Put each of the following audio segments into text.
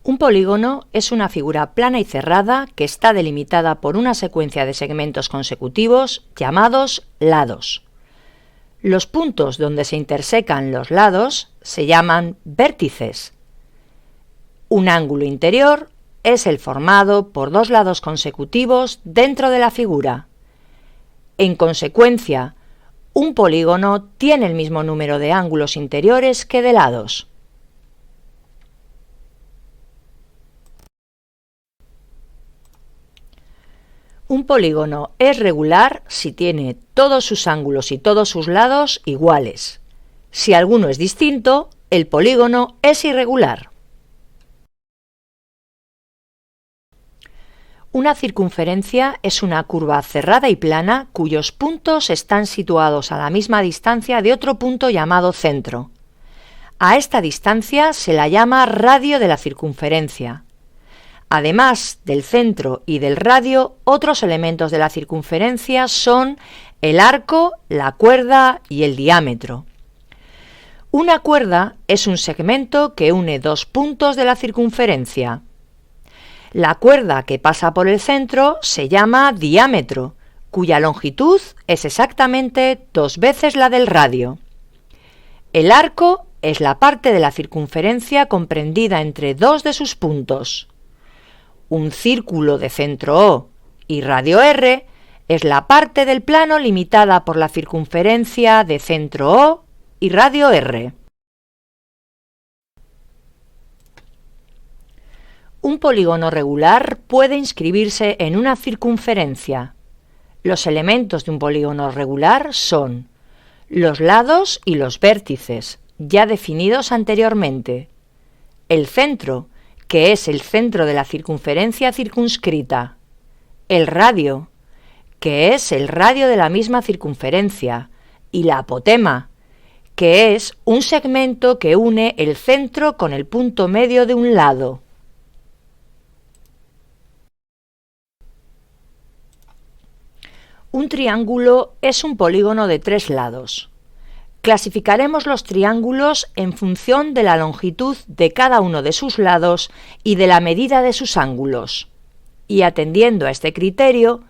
Un polígono es una figura plana y cerrada que está delimitada por una secuencia de segmentos consecutivos llamados lados. Los puntos donde se intersecan los lados se llaman vértices. Un ángulo interior es el formado por dos lados consecutivos dentro de la figura. En consecuencia, un polígono tiene el mismo número de ángulos interiores que de lados. Un polígono es regular si tiene todos sus ángulos y todos sus lados iguales. Si alguno es distinto, el polígono es irregular. Una circunferencia es una curva cerrada y plana cuyos puntos están situados a la misma distancia de otro punto llamado centro. A esta distancia se la llama radio de la circunferencia. Además del centro y del radio, otros elementos de la circunferencia son el arco, la cuerda y el diámetro. Una cuerda es un segmento que une dos puntos de la circunferencia. La cuerda que pasa por el centro se llama diámetro, cuya longitud es exactamente 2 veces la del radio. El arco es la parte de la circunferencia comprendida entre dos de sus puntos. Un círculo de centro O y radio R es la parte del plano limitada por la circunferencia de centro O y radio R. Un polígono regular puede inscribirse en una circunferencia. Los elementos de un polígono regular son los lados y los vértices, ya definidos anteriormente, el centro, que es el centro de la circunferencia circunscrita, el radio, que es el radio de la misma circunferencia, y la apotema, que es un segmento que une el centro con el punto medio de un lado. Un triángulo es un polígono de 3 lados. Clasificaremos los triángulos en función de la longitud de cada uno de sus lados y de la medida de sus ángulos. Y atendiendo a este criterio,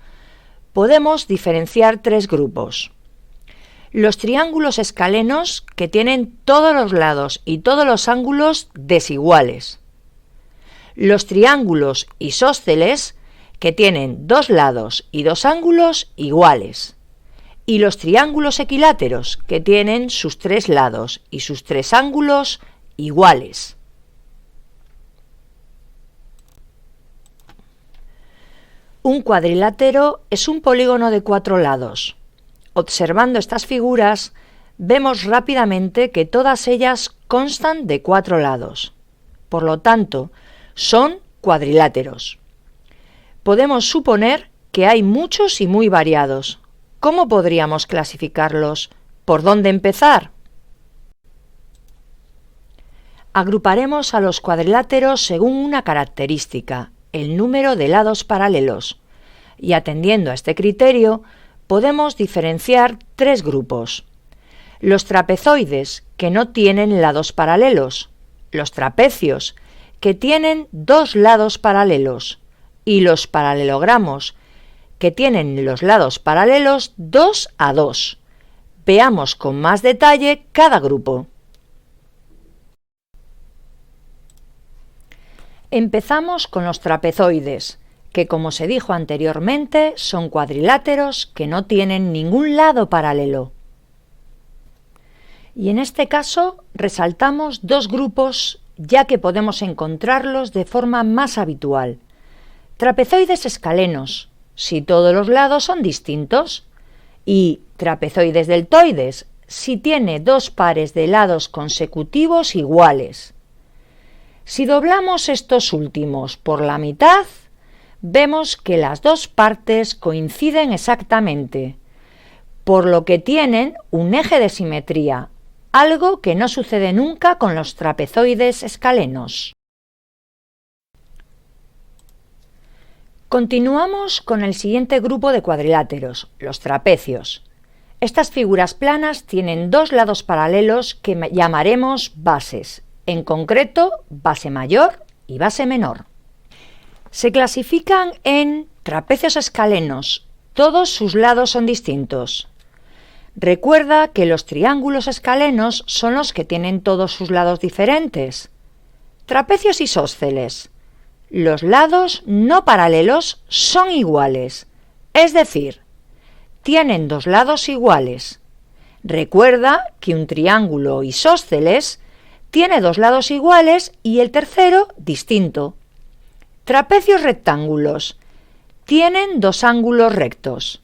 podemos diferenciar 3 grupos. Los triángulos escalenos, que tienen todos los lados y todos los ángulos desiguales. Los triángulos isósceles, que tienen 2 lados y 2 ángulos iguales. Y los triángulos equiláteros, que tienen sus 3 lados y sus 3 ángulos iguales. Un cuadrilátero es un polígono de 4 lados. Observando estas figuras, vemos rápidamente que todas ellas constan de 4 lados. Por lo tanto, son cuadriláteros. Podemos suponer que hay muchos y muy variados. ¿Cómo podríamos clasificarlos? ¿Por dónde empezar? Agruparemos a los cuadriláteros según una característica, el número de lados paralelos, y atendiendo a este criterio, podemos diferenciar 3 grupos. Los trapezoides, que no tienen lados paralelos, los trapecios, que tienen 2 lados paralelos, y los paralelogramos, que tienen los lados paralelos 2 a 2. Veamos con más detalle cada grupo. Empezamos con los trapezoides, que como se dijo anteriormente son cuadriláteros que no tienen ningún lado paralelo. Y en este caso resaltamos 2 grupos, ya que podemos encontrarlos de forma más habitual. Trapezoides escalenos, si todos los lados son distintos, y trapezoides deltoides, si tiene 2 pares de lados consecutivos iguales. Si doblamos estos últimos por la mitad, vemos que las 2 partes coinciden exactamente, por lo que tienen un eje de simetría, algo que no sucede nunca con los trapezoides escalenos. Continuamos con el siguiente grupo de cuadriláteros, los trapecios. Estas figuras planas tienen 2 lados paralelos que llamaremos bases, en concreto base mayor y base menor. Se clasifican en trapecios escalenos. Todos sus lados son distintos. Recuerda que los triángulos escalenos son los que tienen todos sus lados diferentes. Trapecios isósceles. Los lados no paralelos son iguales, es decir, tienen dos lados iguales. Recuerda que un triángulo isósceles tiene dos lados iguales y el tercero distinto. Trapecios rectángulos. Tienen dos ángulos rectos.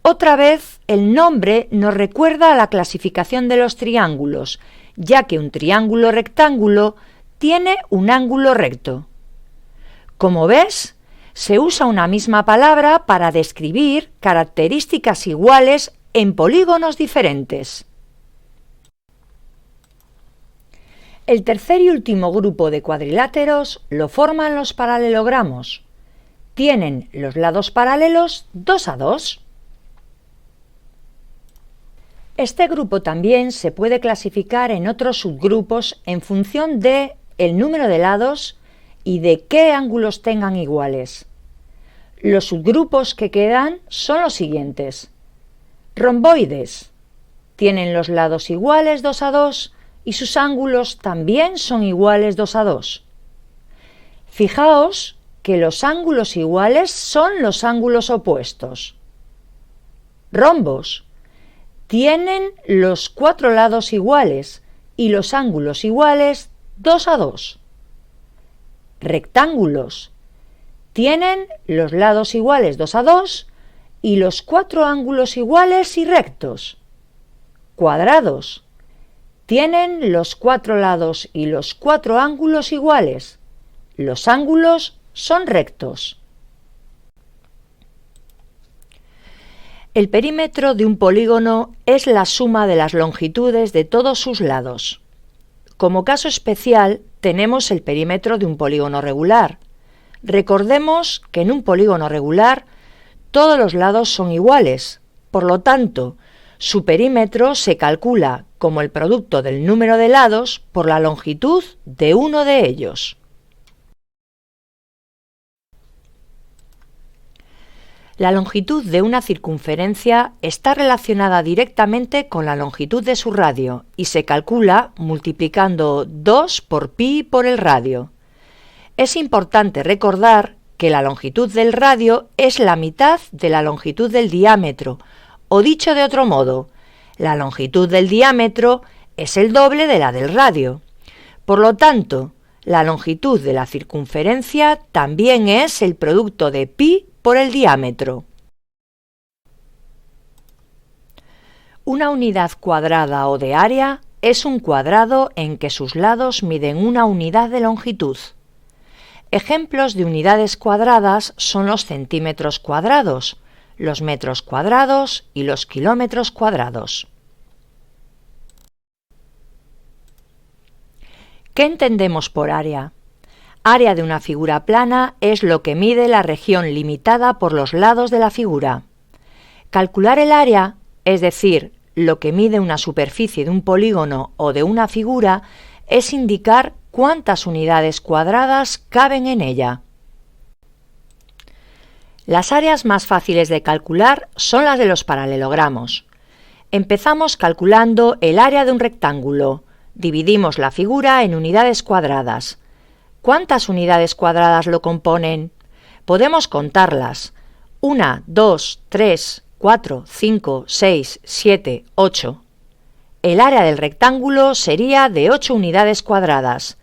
Otra vez, el nombre nos recuerda a la clasificación de los triángulos, ya que un triángulo rectángulo tiene un ángulo recto. Como ves, se usa una misma palabra para describir características iguales en polígonos diferentes. El tercer y último grupo de cuadriláteros lo forman los paralelogramos. Tienen los lados paralelos 2 a 2. Este grupo también se puede clasificar en otros subgrupos en función de el número de lados y de qué ángulos tengan iguales. Los subgrupos que quedan son los siguientes. Romboides. Tienen los lados iguales 2 a 2 y sus ángulos también son iguales 2 a 2. Fijaos que los ángulos iguales son los ángulos opuestos. Rombos. Tienen los 4 lados iguales y los ángulos iguales 2 a 2. Rectángulos. Tienen los lados iguales 2 a 2 y los 4 ángulos iguales y rectos. Cuadrados. Tienen los 4 lados y los 4 ángulos iguales. Los ángulos son rectos. El perímetro de un polígono es la suma de las longitudes de todos sus lados. Como caso especial, tenemos el perímetro de un polígono regular. Recordemos que en un polígono regular todos los lados son iguales. Por lo tanto, su perímetro se calcula como el producto del número de lados por la longitud de uno de ellos. La longitud de una circunferencia está relacionada directamente con la longitud de su radio y se calcula multiplicando 2 por pi por el radio. Es importante recordar que la longitud del radio es la mitad de la longitud del diámetro, o dicho de otro modo, la longitud del diámetro es el doble de la del radio. Por lo tanto, la longitud de la circunferencia también es el producto de pi por el diámetro. Una unidad cuadrada o de área es un cuadrado en que sus lados miden una unidad de longitud. Ejemplos de unidades cuadradas son los centímetros cuadrados, los metros cuadrados y los kilómetros cuadrados. ¿Qué entendemos por área? Área de una figura plana es lo que mide la región limitada por los lados de la figura. Calcular el área, es decir, lo que mide una superficie de un polígono o de una figura, es indicar cuántas unidades cuadradas caben en ella. Las áreas más fáciles de calcular son las de los paralelogramos. Empezamos calculando el área de un rectángulo. Dividimos la figura en unidades cuadradas. ¿Cuántas unidades cuadradas lo componen? Podemos contarlas. 1, 2, 3, 4, 5, 6, 7, 8. El área del rectángulo sería de 8 unidades cuadradas.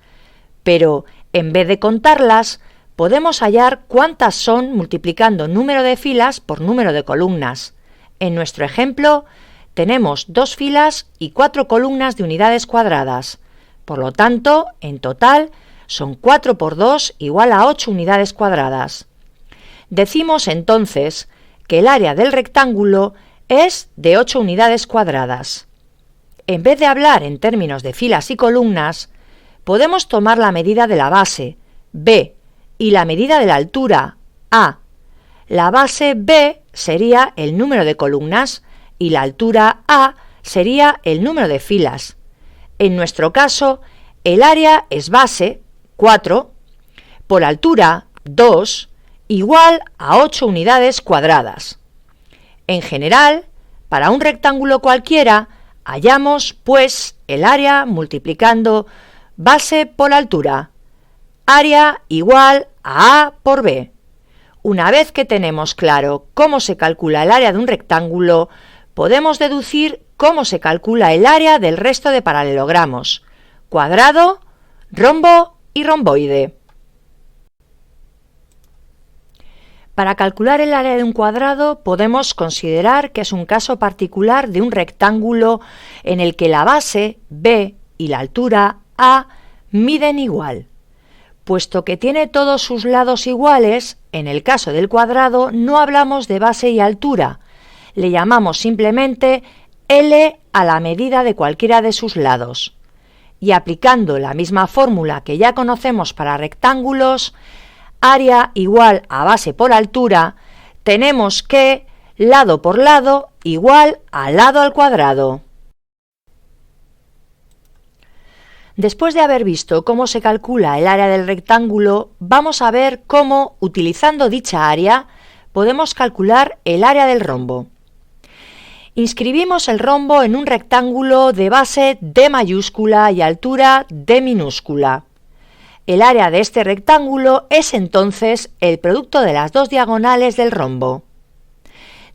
Pero, en vez de contarlas, podemos hallar cuántas son multiplicando número de filas por número de columnas. En nuestro ejemplo, tenemos 2 filas y 4 columnas de unidades cuadradas. Por lo tanto, en total, son 4 por 2 igual a 8 unidades cuadradas. Decimos entonces que el área del rectángulo es de 8 unidades cuadradas. En vez de hablar en términos de filas y columnas, podemos tomar la medida de la base, B, y la medida de la altura, A. La base B sería el número de columnas y la altura A sería el número de filas. En nuestro caso, el área es base, 4, por altura, 2, igual a 8 unidades cuadradas. En general, para un rectángulo cualquiera, hallamos, pues, el área multiplicando base por altura. Área igual a A por B. Una vez que tenemos claro cómo se calcula el área de un rectángulo, podemos deducir cómo se calcula el área del resto de paralelogramos: cuadrado, rombo y romboide. Para calcular el área de un cuadrado podemos considerar que es un caso particular de un rectángulo en el que la base B y la altura A miden igual. Puesto que tiene todos sus lados iguales, en el caso del cuadrado no hablamos de base y altura, le llamamos simplemente L a la medida de cualquiera de sus lados. Y aplicando la misma fórmula que ya conocemos para rectángulos, área igual a base por altura, tenemos que lado por lado igual a lado al cuadrado. Después de haber visto cómo se calcula el área del rectángulo, vamos a ver cómo, utilizando dicha área, podemos calcular el área del rombo. Inscribimos el rombo en un rectángulo de base D mayúscula y altura D minúscula. El área de este rectángulo es entonces el producto de las dos diagonales del rombo.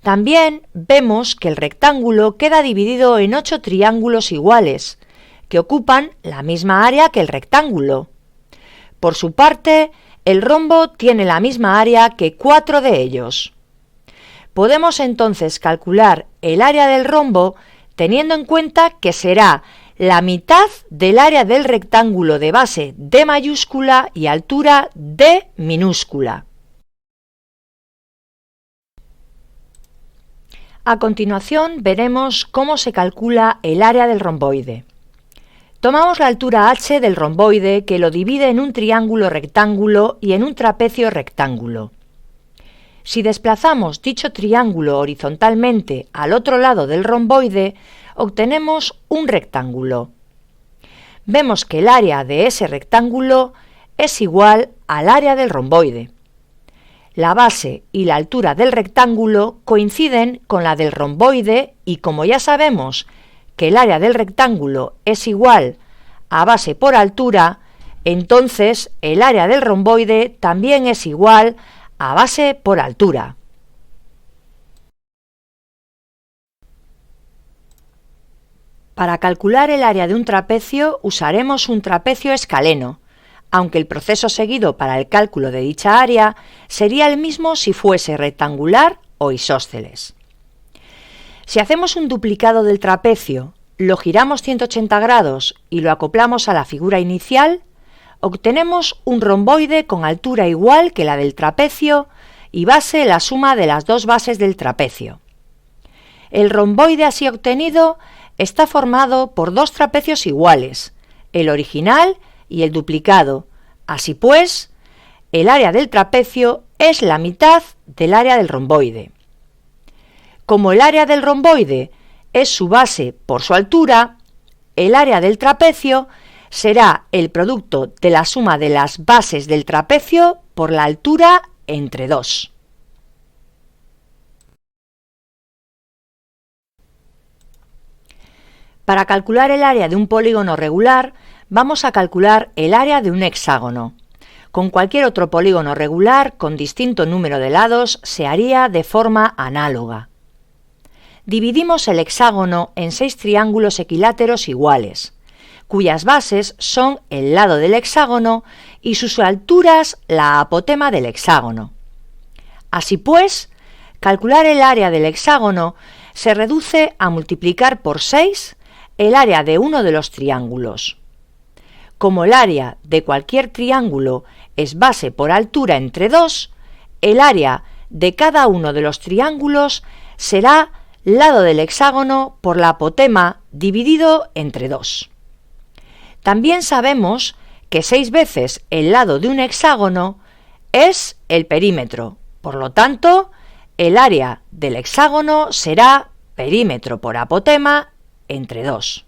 También vemos que el rectángulo queda dividido en 8 triángulos iguales, que ocupan la misma área que el rectángulo. Por su parte, el rombo tiene la misma área que 4 de ellos. Podemos entonces calcular el área del rombo teniendo en cuenta que será la mitad del área del rectángulo de base D mayúscula y altura D minúscula. A continuación veremos cómo se calcula el área del romboide. Tomamos la altura h del romboide, que lo divide en un triángulo rectángulo y en un trapecio rectángulo. Si desplazamos dicho triángulo horizontalmente al otro lado del romboide, obtenemos un rectángulo. Vemos que el área de ese rectángulo es igual al área del romboide. La base y la altura del rectángulo coinciden con la del romboide y, como ya sabemos que el área del rectángulo es igual a base por altura, entonces el área del romboide también es igual a base por altura. Para calcular el área de un trapecio usaremos un trapecio escaleno, aunque el proceso seguido para el cálculo de dicha área sería el mismo si fuese rectangular o isósceles. Si hacemos un duplicado del trapecio, lo giramos 180 grados y lo acoplamos a la figura inicial, obtenemos un romboide con altura igual que la del trapecio y base la suma de las dos bases del trapecio. El romboide así obtenido está formado por dos trapecios iguales, el original y el duplicado. Así pues, el área del trapecio es la mitad del área del romboide. Como el área del romboide es su base por su altura, el área del trapecio será el producto de la suma de las bases del trapecio por la altura entre 2. Para calcular el área de un polígono regular, vamos a calcular el área de un hexágono. Con cualquier otro polígono regular con distinto número de lados se haría de forma análoga. Dividimos el hexágono en 6 triángulos equiláteros iguales, cuyas bases son el lado del hexágono y sus alturas la apotema del hexágono. Así pues, calcular el área del hexágono se reduce a multiplicar por 6 el área de uno de los triángulos. Como el área de cualquier triángulo es base por altura entre 2, el área de cada uno de los triángulos será lado del hexágono por la apotema dividido entre 2. También sabemos que 6 veces el lado de un hexágono es el perímetro. Por lo tanto, el área del hexágono será perímetro por apotema entre 2.